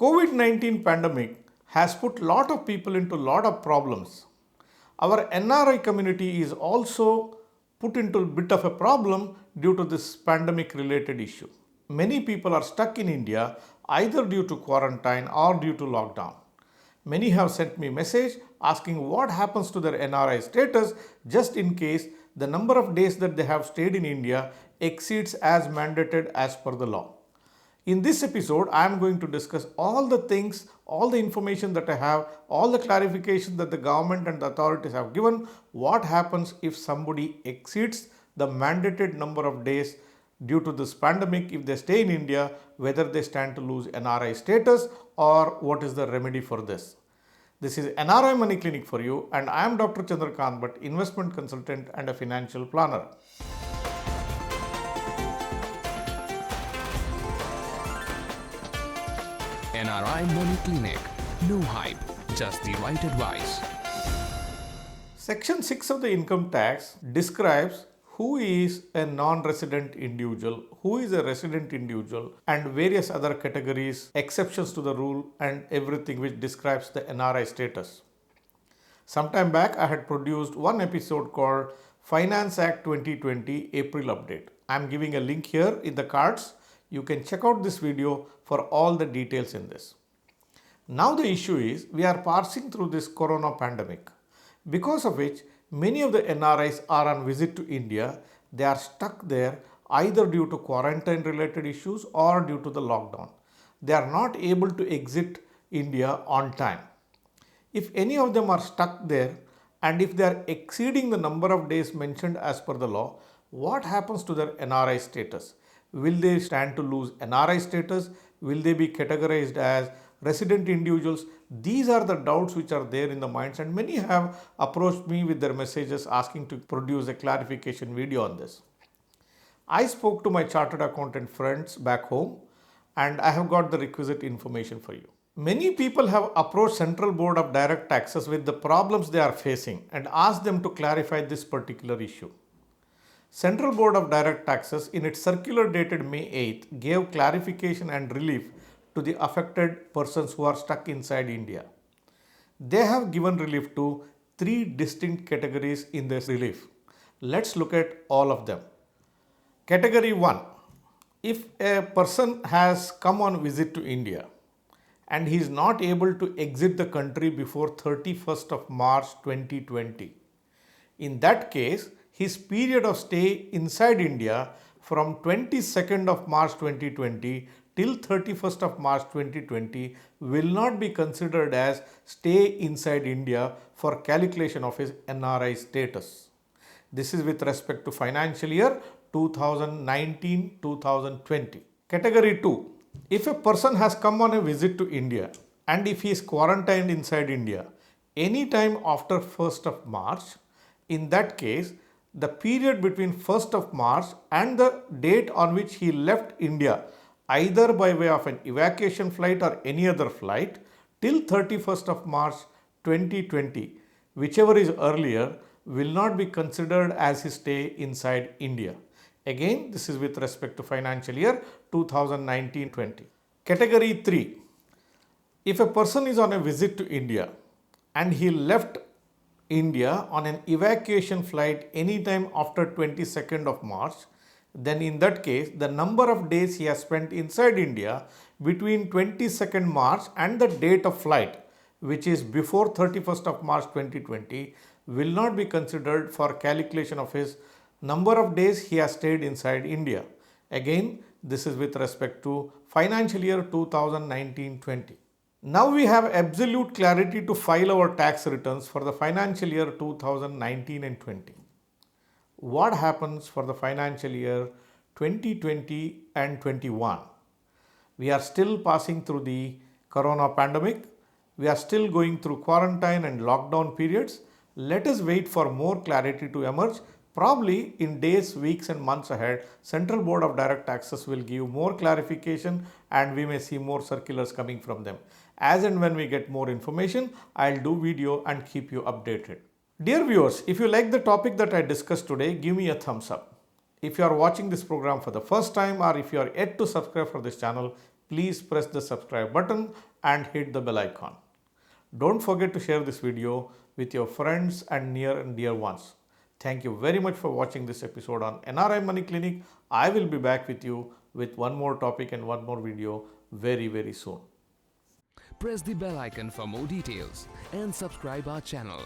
COVID-19 pandemic has put a lot of people into a lot of problems. Our NRI community is also put into a bit of a problem due to this pandemic related issue. Many people are stuck in India either due to quarantine or due to lockdown. Many have sent me message asking what happens to their NRI status just in case the number of days that they have stayed in India exceeds as mandated as per the law. In this episode, I am going to discuss all the things, all the information that I have, all the clarifications that the government and the authorities have given, what happens if somebody exceeds the mandated number of days due to this pandemic, if they stay in India, whether they stand to lose NRI status or what is the remedy for this. This is NRI Money Clinic for you and I am Dr. Chandrakant Bhatt, investment consultant and a financial planner. NRI Money Clinic. No hype, just the right advice. Section 6 of the income tax describes who is a non-resident individual, who is a resident individual and various other categories, exceptions to the rule and everything which describes the NRI status. Sometime back I had produced one episode called Finance Act 2020 April Update. I am giving a link here in the cards. You can check out this video for all the details in this. Now the issue is we are passing through this corona pandemic, because of which many of the NRIs are on visit to India. They are stuck there either due to quarantine related issues or due to the lockdown. They are not able to exit India on time. If any of them are stuck there and if they are exceeding the number of days mentioned as per the law, what happens to their NRI status? Will they stand to lose NRI status? Will they be categorized as resident individuals? These are the doubts which are there in the minds and many have approached me with their messages asking to produce a clarification video on this. I spoke to my chartered accountant friends back home and I have got the requisite information for you. Many people have approached Central Board of Direct Taxes with the problems they are facing and asked them to clarify this particular issue. Central Board of Direct Taxes in its circular dated May 8th gave clarification and relief to the affected persons who are stuck inside India. They have given relief to three distinct categories in this relief. Let's look at all of them. Category 1. If a person has come on visit to India and he is not able to exit the country before 31st of March 2020, in that case, his period of stay inside India from 22nd of March 2020 till 31st of March 2020 will not be considered as stay inside India for calculation of his NRI status. This is with respect to financial year 2019-2020. Category 2. If a person has come on a visit to India and if he is quarantined inside India anytime after 1st of March, in that case, the period between 1st of March and the date on which he left India, either by way of an evacuation flight or any other flight, till 31st of March 2020, whichever is earlier, will not be considered as his stay inside India. Again, this is with respect to financial year 2019-20. Category 3. If a person is on a visit to India and he left India on an evacuation flight anytime after 22nd of March, then in that case, the number of days he has spent inside India between 22nd March and the date of flight, which is before 31st of March 2020, will not be considered for calculation of his number of days he has stayed inside India. Again, this is with respect to financial year 2019-20. Now we have absolute clarity to file our tax returns for the financial year 2019 and 20. What happens for the financial year 2020 and 21? We are still passing through the corona pandemic. We are still going through quarantine and lockdown periods. Let us wait for more clarity to emerge. Probably in days, weeks and months ahead, Central Board of Direct Taxes will give more clarification and we may see more circulars coming from them. As and when we get more information, I'll do video and keep you updated. Dear viewers, if you like the topic that I discussed today, give me a thumbs up. If you are watching this program for the first time or if you are yet to subscribe for this channel, please press the subscribe button and hit the bell icon. Don't forget to share this video with your friends and near and dear ones. Thank you very much for watching this episode on NRI Money Clinic. I will be back with you with one more topic and one more video very soon. Press the bell icon for more details and subscribe our channel.